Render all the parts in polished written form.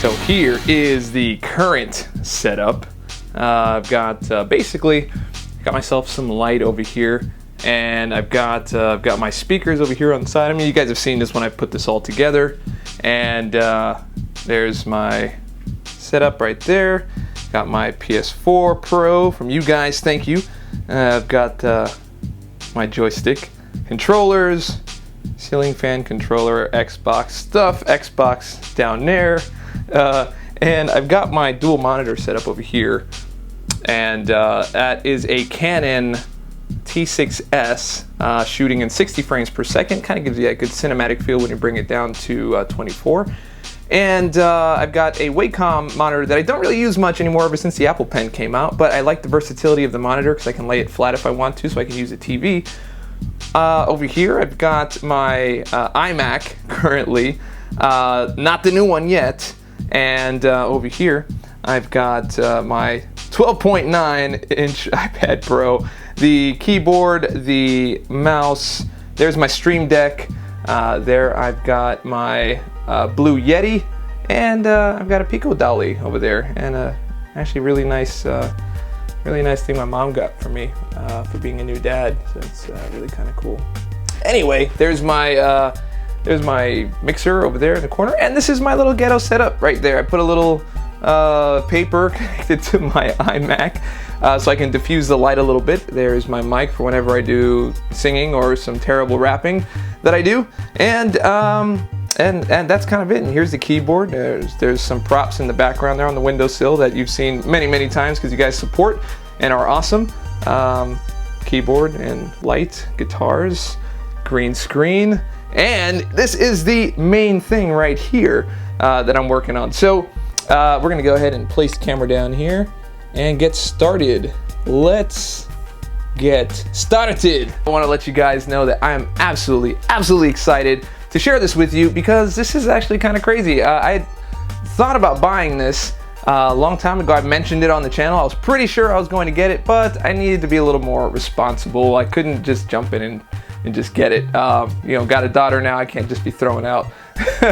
So here is the current setup. I've got basically got myself some light over here, and I've got my speakers over here on the side. I mean, you guys have seen this when I put this all together. And there's my setup right there. Got my PS4 Pro from you guys, thank you. I've got my joystick, controllers, ceiling fan controller, Xbox stuff, Xbox down there. And I've got my dual monitor set up over here, and that is a Canon T6S shooting in 60 frames per second. Kind of gives you a good cinematic feel when you bring it down to 24. And I've got a Wacom monitor that I don't really use much anymore ever since the Apple Pen came out, but I like the versatility of the monitor because I can lay it flat if I want to, so I can use a TV. Over here I've got my iMac currently, not the new one yet. And over here, I've got my 12.9-inch iPad Pro, the keyboard, the mouse. There's my Stream Deck. There I've got my Blue Yeti, and I've got a Pico Dolly over there, and actually really nice thing my mom got for me for being a new dad. So it's really kind of cool. Anyway, there's my mixer over there in the corner, and this is my little ghetto setup right there. I put a little paper connected to my iMac so I can diffuse the light a little bit. There's my mic for whenever I do singing or some terrible rapping that I do, and that's kind of it. And here's the keyboard. There's some props in the background there on the windowsill that you've seen many times because you guys support and are awesome. Keyboard and light, guitars, green screen. And this is the main thing right here that I'm working on. So we're gonna go ahead and place the camera down here and get started. Let's get started. I wanna let you guys know that I am absolutely excited to share this with you because this is actually kind of crazy. I thought about buying this a long time ago. I mentioned it on the channel. I was pretty sure I was going to get it, but I needed to be a little more responsible. I couldn't just jump in and just get it. You know, got a daughter now. I can't just be throwing out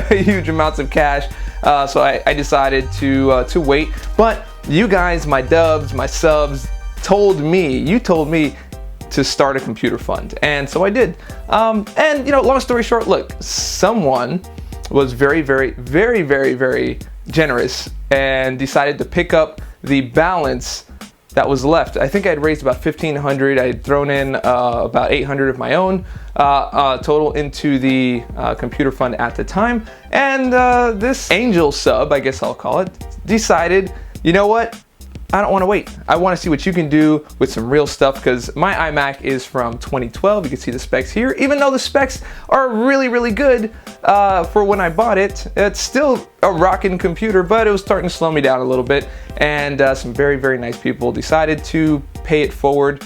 huge amounts of cash. So I decided to wait. But you guys, my dubs, my subs, told me to start a computer fund, and so I did. And you know, long story short, look, someone was very generous and decided to pick up the balance that was left. I think I'd raised about $1,500. I had thrown in about $800 of my own total into the computer fund at the time. And this angel sub, I guess I'll call it, decided, you know what? I don't want to wait. I want to see what you can do with some real stuff, because my iMac is from 2012. You can see the specs here. Even though the specs are really good for when I bought it, it's still a rocking computer, but it was starting to slow me down a little bit. And some very nice people decided to pay it forward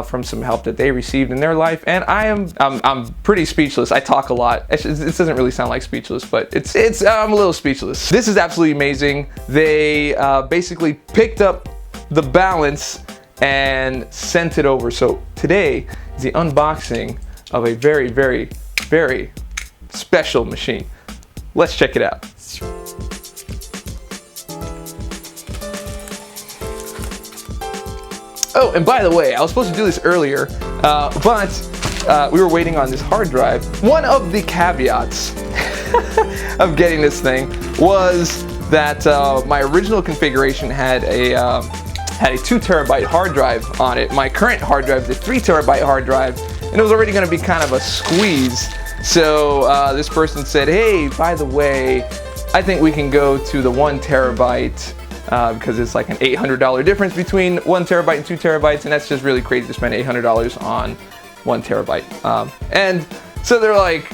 from some help that they received in their life. And I'm pretty speechless. I talk a lot. It doesn't really sound like speechless, but I'm a little speechless. This is absolutely amazing. They basically picked up the balance and sent it over. So today is the unboxing of a very special machine. Let's check it out. Oh, and by the way, I was supposed to do this earlier, but we were waiting on this hard drive. One of the caveats of getting this thing was that my original configuration had a 2 terabyte hard drive on it. My current hard drive is a 3 terabyte hard drive, and it was already going to be kind of a squeeze. So this person said, hey, by the way, I think we can go to the 1 terabyte. Because it's like an $800 difference between 1 terabyte and 2 terabytes, and that's just really crazy to spend $800 on 1 terabyte. And so they're like,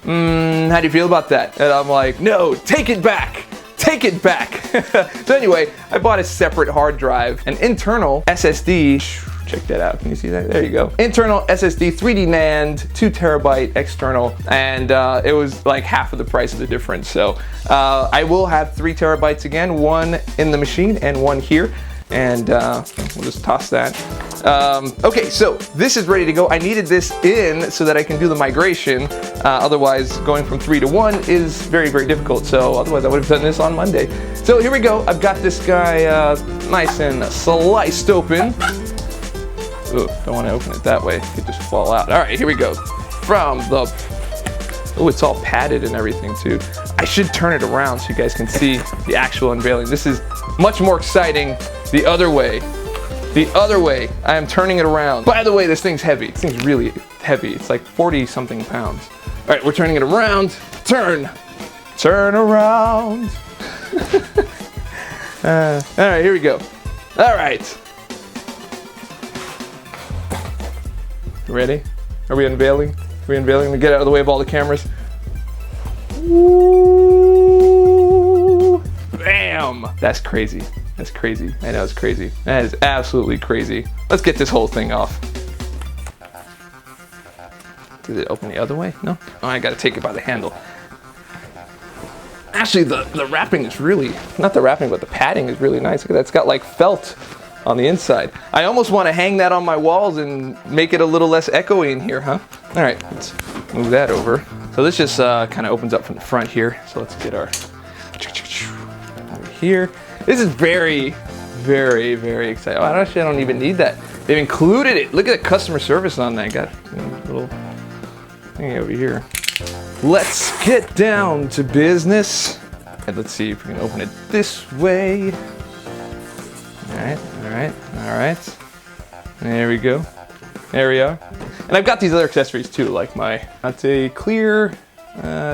how do you feel about that? And I'm like, no, take it back. Take it back. So anyway, I bought a separate hard drive, an internal SSD. Check that out. Can you see that? There you go. Internal SSD, 3D NAND, 2 terabyte external, and it was like half of the price of the difference. So I will have 3 terabytes again, one in the machine and one here. And we'll just toss that. Okay, so this is ready to go. I needed this in so that I can do the migration. Otherwise, going from 3 to 1 is very, very difficult. So otherwise, I would have done this on Monday. So here we go. I've got this guy nice and sliced open. Ooh, don't want to open it that way. It could just fall out. All right, here we go. From the... Oh, it's all padded and everything too. I should turn it around so you guys can see the actual unveiling. This is much more exciting the other way. The other way. I am turning it around. By the way, this thing's heavy. This thing's really heavy. It's like 40 something pounds. All right, we're turning it around. Turn around. All right, here we go. All right. Ready? Are we unveiling? Are we unveiling to get out of the way of all the cameras? Woo! Bam! That's crazy. That's crazy. I know it's crazy. That is absolutely crazy. Let's get this whole thing off. Did it open the other way? No? Oh, I gotta take it by the handle. Actually, the wrapping is really, not the wrapping, but the padding is really nice. Look at that, it's got like felt on the inside. I almost want to hang that on my walls and make it a little less echoey in here, huh? All right, let's move that over. So this just kind of opens up from the front here. So let's get our over here. This is very, very, very exciting. Oh, actually, I don't even need that. They've included it. Look at the customer service on that. Got a little thing over here. Let's get down to business. And let's see if we can open it this way. All right, all right, all right. There we go. There we are. And I've got these other accessories too, like that's a clear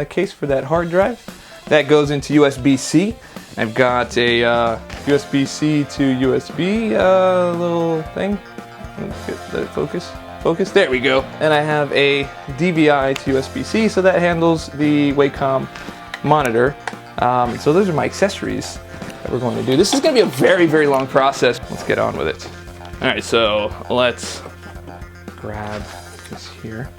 case for that hard drive. That goes into USB-C. I've got a USB-C to USB little thing. Let it focus. Focus, there we go. And I have a DVI to USB-C, so that handles the Wacom monitor. So those are my accessories that we're going to do. This is going to be a very, very long process. Let's get on with it. All right, so let's grab this here.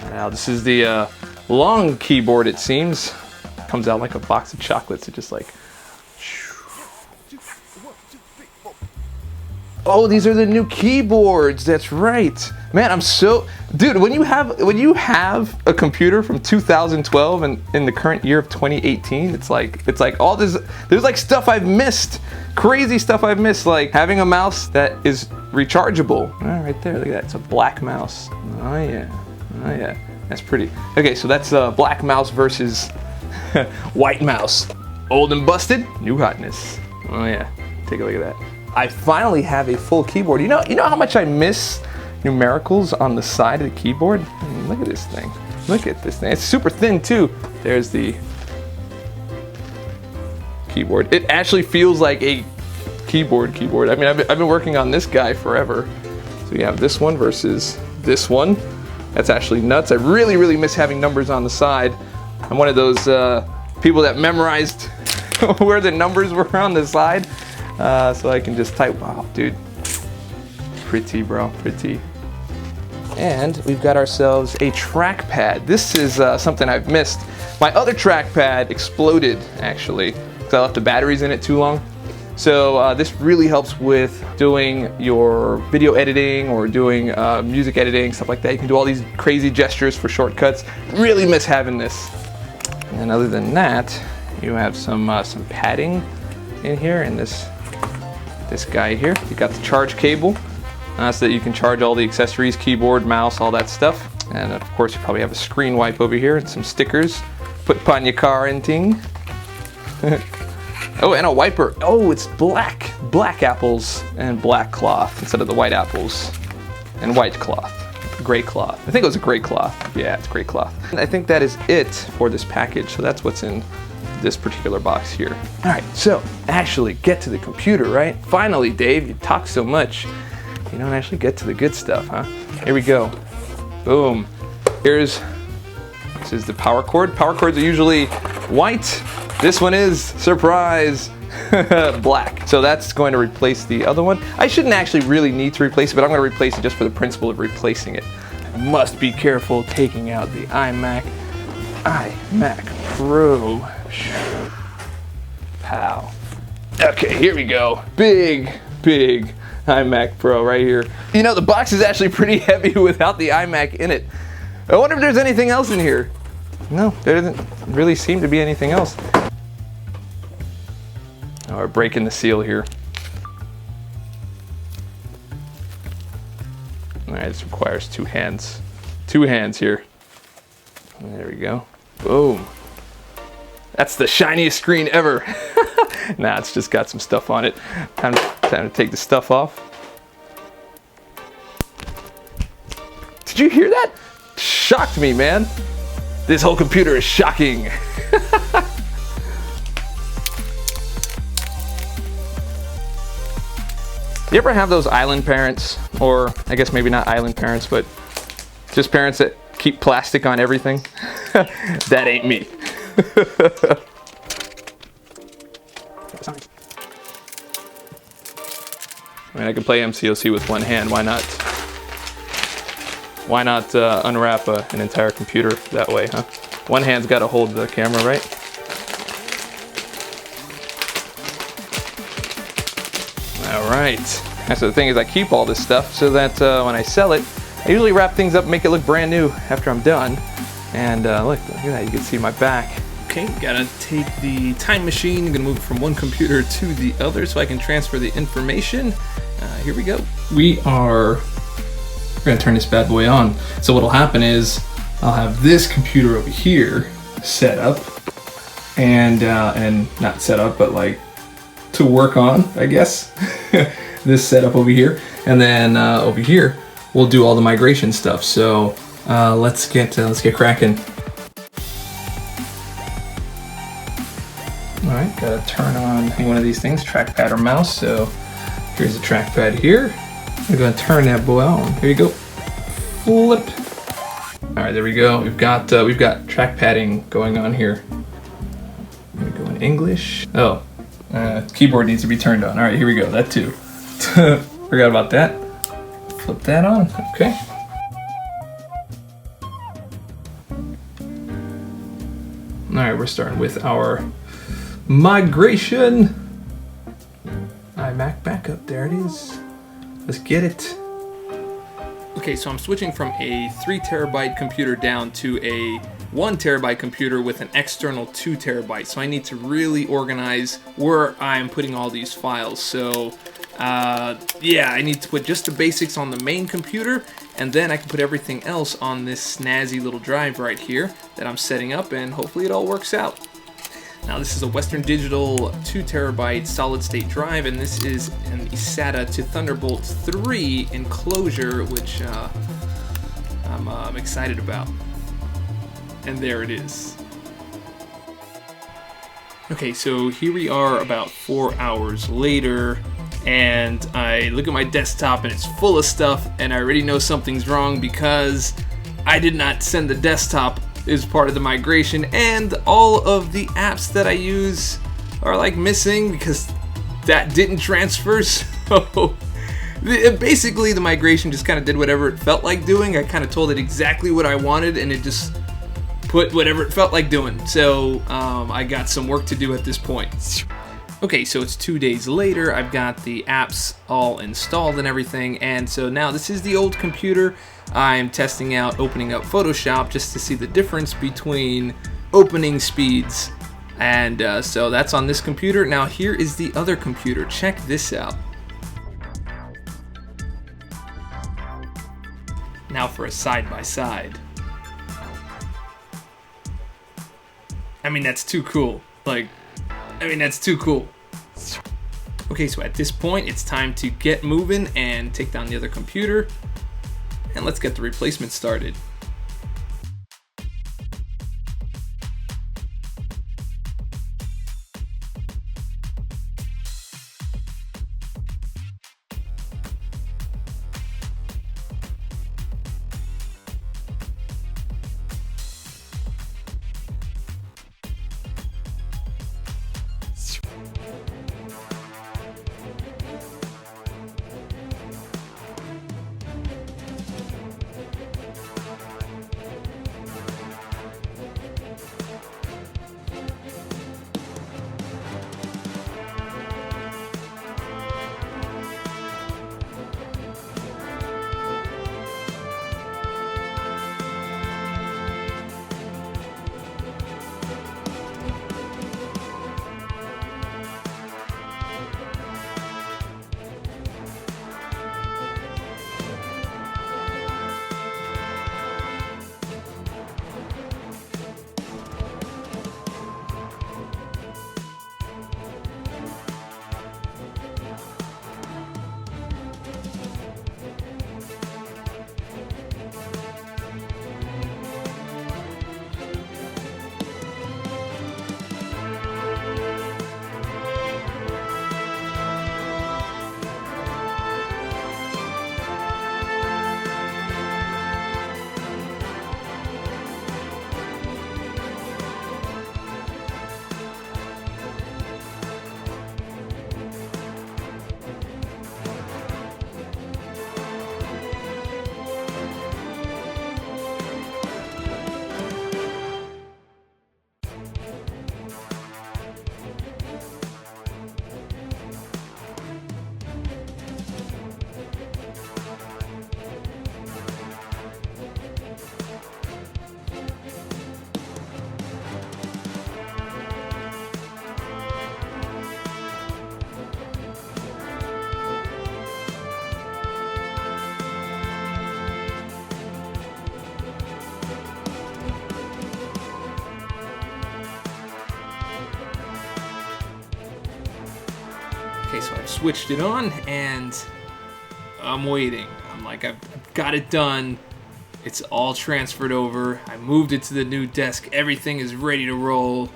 Now this is the long keyboard, it seems. Comes out like a box of chocolates. It just like... Oh, these are the new keyboards. That's right. Man, I'm so... Dude, when you have a computer from 2012 and in the current year of 2018, it's like all this... There's like stuff I've missed. Crazy stuff I've missed, like having a mouse that is rechargeable. Oh, right there, look at that. It's a black mouse. Oh, yeah. Oh, yeah. That's pretty. Okay, so that's black mouse versus white mouse. Old and busted, new hotness. Oh, yeah. Take a look at that. I finally have a full keyboard. You know how much I miss numericals on the side of the keyboard? I mean, look at this thing. Look at this thing. It's super thin too. There's the keyboard. It actually feels like a keyboard. I mean, I've been working on this guy forever. So you have this one versus this one. That's actually nuts. I really, really miss having numbers on the side. I'm one of those people that memorized where the numbers were on the side. So I can just type, wow, dude, pretty, bro, pretty. And we've got ourselves a trackpad. This is something I've missed. My other trackpad exploded, actually, because I left the batteries in it too long. So this really helps with doing your video editing or doing music editing, stuff like that. You can do all these crazy gestures for shortcuts. Really miss having this. And other than that, you have some padding in here, and this guy here. You got the charge cable so that you can charge all the accessories, keyboard, mouse, all that stuff. And of course you probably have a screen wipe over here and some stickers. Put upon your car and ting. Oh, and a wiper. Oh, it's black. Black apples and black cloth instead of the white apples and white cloth. Gray cloth. I think it was a gray cloth. Yeah, it's gray cloth. And I think that is it for this package. So that's what's in this particular box here. All right, so actually get to the computer, right? Finally, Dave, you talk so much. You don't actually get to the good stuff, huh? Here we go. Boom. This is the power cord. Power cords are usually white. This one is, surprise, black. So that's going to replace the other one. I shouldn't actually really need to replace it, but I'm going to replace it just for the principle of replacing it. I must be careful taking out the iMac Pro. Pow. Okay, here we go. Big big iMac Pro right here. You know, the box is actually pretty heavy without the iMac in it. I wonder if there's anything else in here. No, there doesn't really seem to be anything else. Oh, we're breaking the seal here. All right, this requires two hands. Two hands here. There we go. Boom. That's the shiniest screen ever. Nah, it's just got some stuff on it. Time to take the stuff off. Did you hear that? Shocked me, man. This whole computer is shocking. You ever have those island parents, or I guess maybe not island parents, but just parents that keep plastic on everything? That ain't me. I mean, I can play MCOC with one hand. Why not? Why not unwrap an entire computer that way, huh? One hand's got to hold the camera, right? All right. And so the thing is, I keep all this stuff so that when I sell it, I usually wrap things up and make it look brand new after I'm done. And look at that, you can see my back. Okay, gotta take the time machine. I'm gonna move it from one computer to the other so I can transfer the information. Here we go. We're gonna turn this bad boy on. So what'll happen is I'll have this computer over here set up and not set up, but like to work on, I guess. This setup over here, and then over here we'll do all the migration stuff. So let's get cracking. All right, gotta turn on one of these things, trackpad or mouse. So here's the trackpad here. We're gonna turn that boy on. Here you go. Flip. All right, there we go. We've got track padding going on here. I'm gonna go in English. Oh, keyboard needs to be turned on. All right, here we go. That too. Forgot about that. Flip that on. Okay. All right, we're starting with our migration. iMac backup. There it is. Let's get it. Okay, so I'm switching from a 3 terabyte computer down to a 1 terabyte computer with an external 2 terabyte. So I need to really organize where I'm putting all these files. So yeah, I need to put just the basics on the main computer, and then I can put everything else on this snazzy little drive right here that I'm setting up, and hopefully it all works out. Now this is a Western Digital 2 terabyte solid state drive, and this is an eSATA to Thunderbolt 3 enclosure, which I'm excited about. And there it is. Okay, so here we are about 4 hours later, and I look at my desktop and it's full of stuff, and I already know something's wrong because I did not send the desktop as part of the migration, and all of the apps that I use are like missing because that didn't transfer. So basically the migration just kind of did whatever it felt like doing. I kind of told it exactly what I wanted, and it just put whatever it felt like doing. So I got some work to do at this point. Okay, so it's 2 days later. I've got the apps all installed and everything, and so now this is the old computer. I'm testing out opening up Photoshop just to see the difference between opening speeds, and so that's on this computer. Now here is the other computer. Check this out. Now for a side-by-side. I mean, that's too cool. That's too cool. Okay, so at this point, it's time to get moving and take down the other computer. And let's get the replacement started. Okay, so I've switched it on and I'm waiting. I'm like, I've got it done. It's all transferred over. I moved it to the new desk. Everything is ready to roll.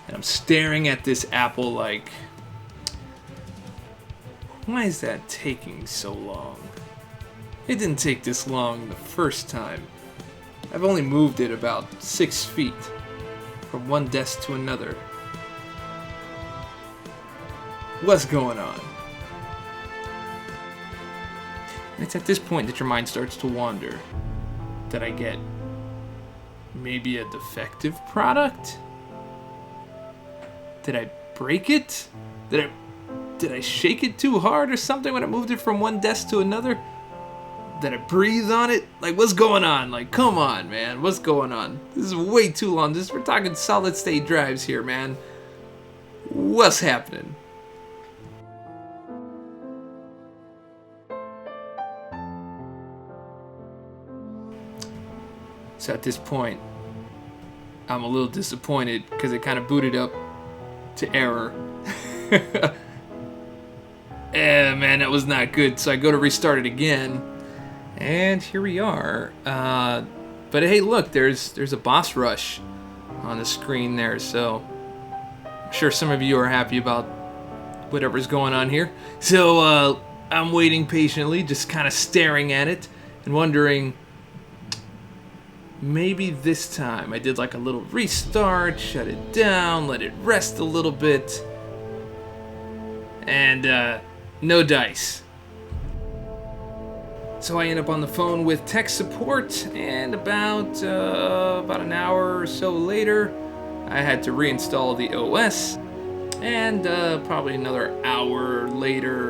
And I'm staring at this Apple like, why is that taking so long? It didn't take this long the first time. I've only moved it about 6 feet from one desk to another. What's going on? And it's at this point that your mind starts to wander. Did I get maybe a defective product? Did I break it? Did I shake it too hard or something when I moved it from one desk to another? Did I breathe on it? Like, what's going on? Like, come on, man. What's going on? This is way too long. We're talking solid state drives here, man. What's happening? So at this point, I'm a little disappointed because it kind of booted up to error. Man, that was not good. So I go to restart it again, and here we are. But hey, look, there's a boss rush on the screen there. So I'm sure some of you are happy about whatever's going on here. So I'm waiting patiently, just kind of staring at it and wondering, maybe this time I did like a little restart, shut it down, let it rest a little bit, and no dice. So I end up on the phone with tech support, and about an hour or so later, I had to reinstall the OS, and probably another hour later,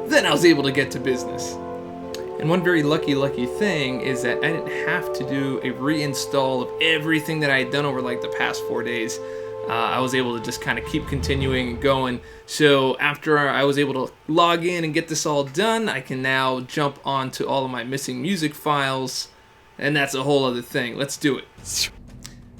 then I was able to get to business. And one very lucky thing is that I didn't have to do a reinstall of everything that I had done over like the past 4 days. I was able to just kind of keep continuing and going. So after I was able to log in and get this all done, I can now jump onto all of my missing music files, and that's a whole other thing. Let's do it.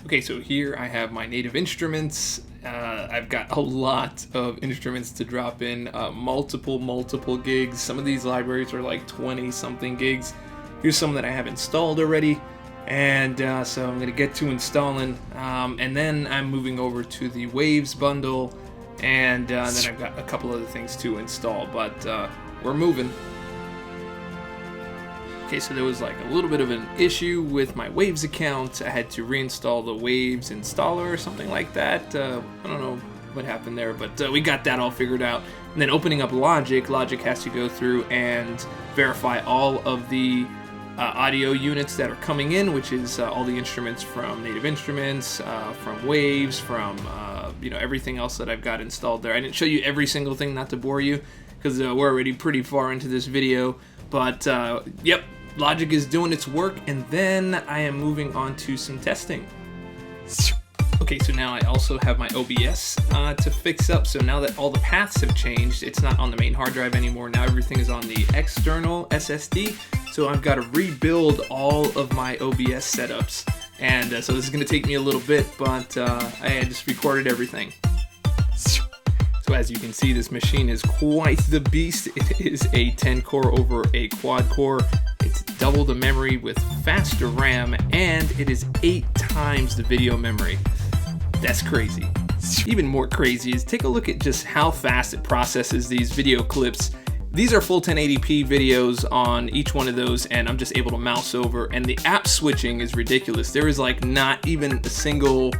Okay, so here I have my native instruments. I've got a lot of instruments to drop in, multiple gigs. Some of these libraries are like 20-something gigs. Here's some that I have installed already, and so I'm going to get to installing, and then I'm moving over to the Waves bundle, and then I've got a couple other things to install, but we're moving. Okay, so there was like a little bit of an issue with my Waves account. I had to reinstall the Waves installer or something like that. I don't know what happened there, but we got that all figured out. And then opening up Logic has to go through and verify all of the audio units that are coming in, which is all the instruments from Native Instruments, from Waves, from everything else that I've got installed there. I didn't show you every single thing, not to bore you, because we're already pretty far into this video. But yep, Logic is doing its work, and then I am moving on to some testing. Okay, so now I also have my OBS to fix up. So now that all the paths have changed, it's not on the main hard drive anymore. Now everything is on the external SSD. So I've got to rebuild all of my OBS setups. And so this is going to take me a little bit, but I just recorded everything. So as you can see, this machine is quite the beast. It is a 10-core over a quad-core. It's double the memory with faster RAM, and it is 8 times the video memory. That's crazy. Even more crazy is take a look at just how fast it processes these video clips. These are full 1080p videos on each one of those, and I'm just able to mouse over, and the app switching is ridiculous. There is like not even a single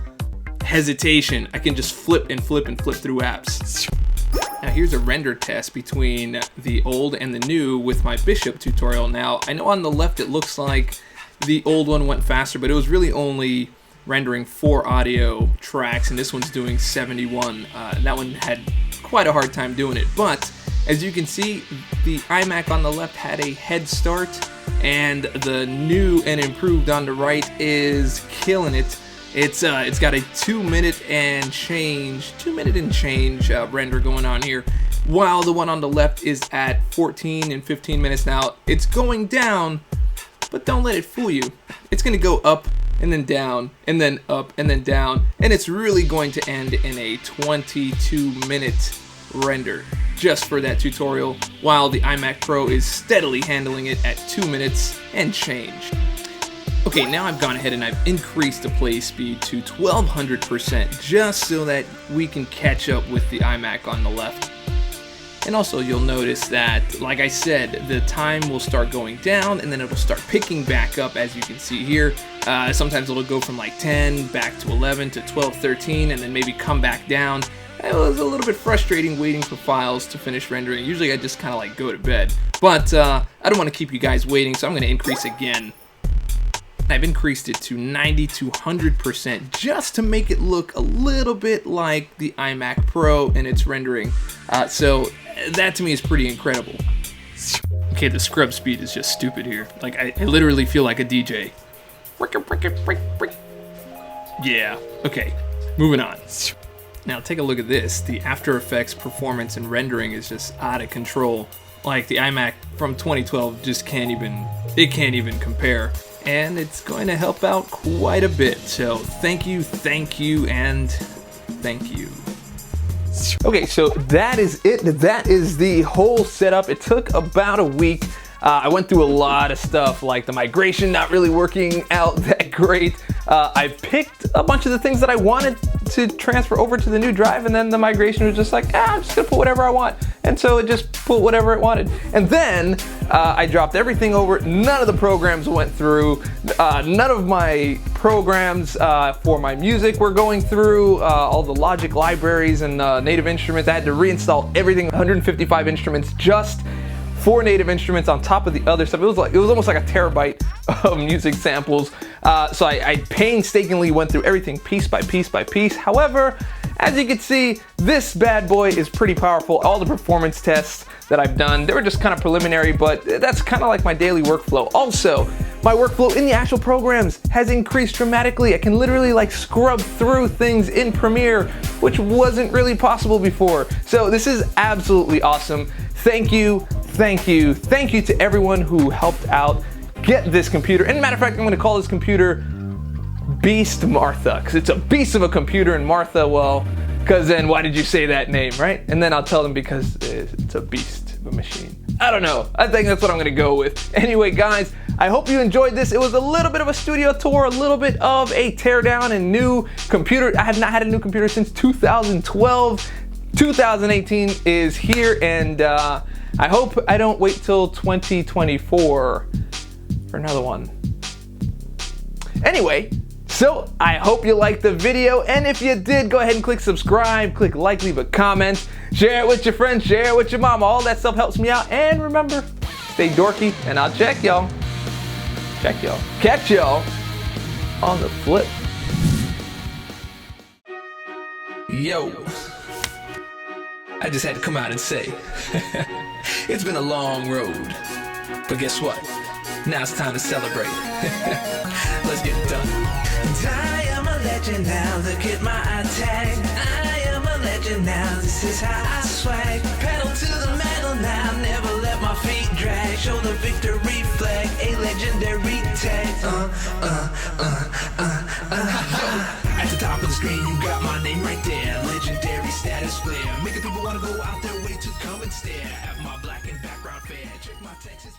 hesitation. I can just flip through apps. Now here's a render test between the old and the new with my Bishop tutorial. Now I know on the left it looks like the old one went faster, but it was really only rendering 4 audio tracks, and this one's doing 71. That one had quite a hard time doing it, but as you can see, the iMac on the left had a head start, and the new and improved on the right is killing it. It's got a 2 minute and change render going on here, while the one on the left is at 14 and 15 minutes. Now it's going down, but don't let it fool you. It's going to go up and then down and then up and then down, and it's really going to end in a 22-minute render just for that tutorial, while the iMac Pro is steadily handling it at 2 minutes and change. Okay, now I've gone ahead and I've increased the play speed to 1200% just so that we can catch up with the iMac on the left. And also you'll notice that, like I said, the time will start going down and then it'll start picking back up, as you can see here. Sometimes it'll go from like 10 back to 11 to 12, 13, and then maybe come back down. It was a little bit frustrating waiting for files to finish rendering. Usually I just kind of like go to bed. But I don't want to keep you guys waiting, so I'm going to increase again. I've increased it to 90 to 100% just to make it look a little bit like the iMac Pro in its rendering. So that to me is pretty incredible. Okay, the scrub speed is just stupid here. Like I literally feel like a DJ. Yeah, okay, moving on. Now take a look at this. The After Effects performance and rendering is just out of control. Like the iMac from 2012 just can't even compare. And it's going to help out quite a bit. So thank you, and thank you. Okay, so that is it. That is the whole setup. It took about a week. I went through a lot of stuff, like the migration not really working out that great. I picked a bunch of the things that I wanted to transfer over to the new drive, and then the migration was just like, I'm just gonna put whatever I want. And so it just put whatever it wanted. And then I dropped everything over. None of the programs went through. None of my programs for my music were going through. All the Logic libraries and native instruments. I had to reinstall everything, 155 instruments just for native instruments on top of the other stuff. It was almost like a terabyte of music samples. So I painstakingly went through everything piece by piece by piece. However, as you can see, this bad boy is pretty powerful. All the performance tests that I've done, they were just kind of preliminary, but that's kind of like my daily workflow. Also, my workflow in the actual programs has increased dramatically. I can literally like scrub through things in Premiere, which wasn't really possible before. So this is absolutely awesome. Thank you to everyone who helped out get this computer. And matter of fact, I'm gonna call this computer Beast Martha, because it's a beast of a computer, and Martha, well, because then why did you say that name, right? And then I'll tell them because it's a beast of a machine. I don't know. I think that's what I'm gonna go with. Anyway, guys, I hope you enjoyed this. It was a little bit of a studio tour, a little bit of a teardown and new computer. I have not had a new computer since 2012. 2018 is here, and I hope I don't wait till 2024 for another one. Anyway, so I hope you liked the video, and if you did, go ahead and click subscribe, click like, leave a comment, share it with your friends, share it with your mama. All that stuff helps me out. And remember, stay dorky, and I'll check y'all. Catch y'all on the flip. Yo, I just had to come out and say, it's been a long road, but guess what? Now it's time to celebrate. Let's get it done. I am a legend now, look at my attack. I am a legend now, this is how I swag. Pedal to the metal now, never let my feet drag. Show the victory flag, a legendary tag. At the top of the screen, you got my name right there. Legendary status flare, making people want to go out their way to come and stare. Have my black and background fair, check my Texas.